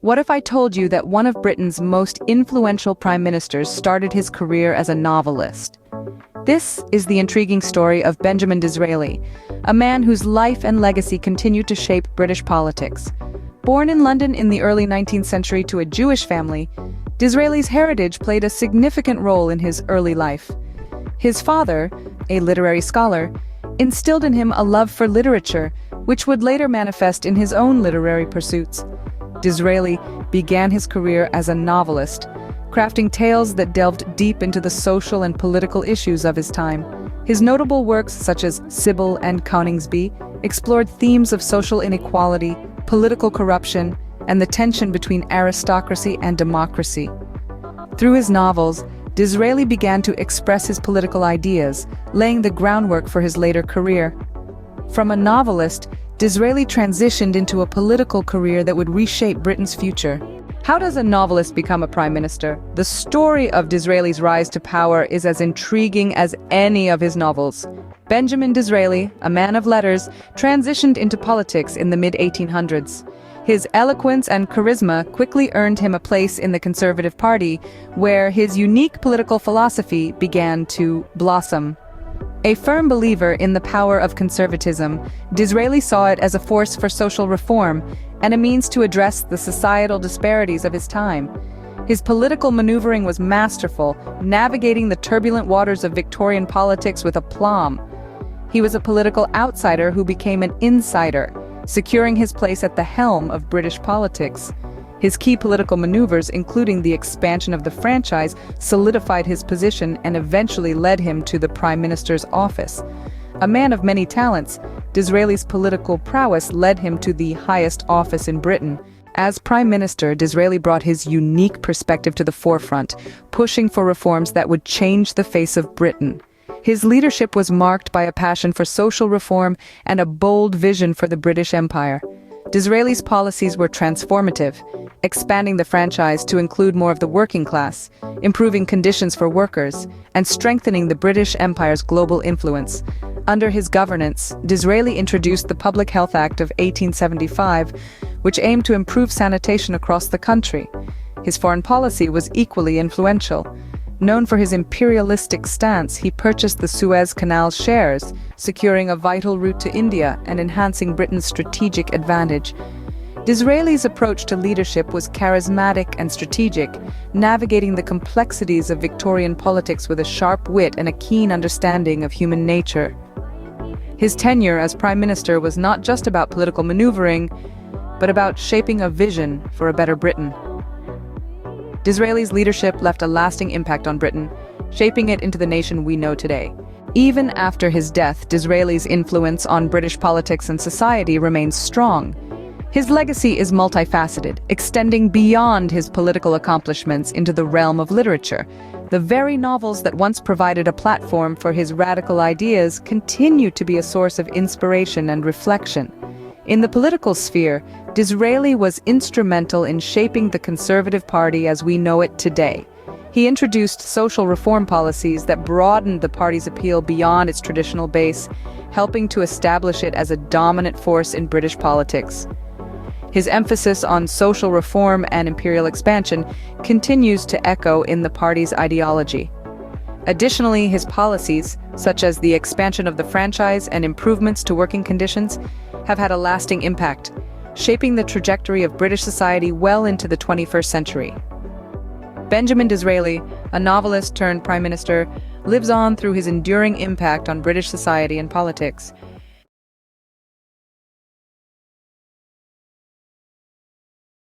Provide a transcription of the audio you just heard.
What if I told you that one of Britain's most influential prime ministers started his career as a novelist? This is the intriguing story of Benjamin Disraeli, a man whose life and legacy continue to shape British politics. Born in London in the early 19th century to a Jewish family, Disraeli's heritage played a significant role in his early life. His father, a literary scholar, instilled in him a love for literature, which would later manifest in his own literary pursuits. Disraeli began his career as a novelist, crafting tales that delved deep into the social and political issues of his time. His notable works, such as Sybil and Coningsby, explored themes of social inequality, political corruption, and the tension between aristocracy and democracy. Through his novels, Disraeli began to express his political ideas, laying the groundwork for his later career. From a novelist, Disraeli transitioned into a political career that would reshape Britain's future. How does a novelist become a prime minister? The story of Disraeli's rise to power is as intriguing as any of his novels. Benjamin Disraeli, a man of letters, transitioned into politics in the mid-1800s. His eloquence and charisma quickly earned him a place in the Conservative Party, where his unique political philosophy began to blossom. A firm believer in the power of conservatism, Disraeli saw it as a force for social reform and a means to address the societal disparities of his time. His political maneuvering was masterful, navigating the turbulent waters of Victorian politics with aplomb. He was a political outsider who became an insider, securing his place at the helm of British politics. His key political maneuvers, including the expansion of the franchise, solidified his position and eventually led him to the Prime Minister's office. A man of many talents, Disraeli's political prowess led him to the highest office in Britain. As Prime Minister, Disraeli brought his unique perspective to the forefront, pushing for reforms that would change the face of Britain. His leadership was marked by a passion for social reform and a bold vision for the British Empire. Disraeli's policies were transformative, expanding the franchise to include more of the working class, improving conditions for workers, and strengthening the British Empire's global influence. Under his governance, Disraeli introduced the Public Health Act of 1875, which aimed to improve sanitation across the country. His foreign policy was equally influential. Known for his imperialistic stance, he purchased the Suez Canal shares, securing a vital route to India and enhancing Britain's strategic advantage. Disraeli's approach to leadership was charismatic and strategic, navigating the complexities of Victorian politics with a sharp wit and a keen understanding of human nature. His tenure as Prime Minister was not just about political maneuvering, but about shaping a vision for a better Britain. Disraeli's leadership left a lasting impact on Britain, shaping it into the nation we know today. Even after his death, Disraeli's influence on British politics and society remains strong. His legacy is multifaceted, extending beyond his political accomplishments into the realm of literature. The very novels that once provided a platform for his radical ideas continue to be a source of inspiration and reflection. In the political sphere, Disraeli was instrumental in shaping the Conservative Party as we know it today. He introduced social reform policies that broadened the party's appeal beyond its traditional base, helping to establish it as a dominant force in British politics. His emphasis on social reform and imperial expansion continues to echo in the party's ideology. Additionally, his policies, such as the expansion of the franchise and improvements to working conditions, have had a lasting impact, shaping the trajectory of British society well into the 21st century. Benjamin Disraeli, a novelist turned Prime Minister, lives on through his enduring impact on British society and politics.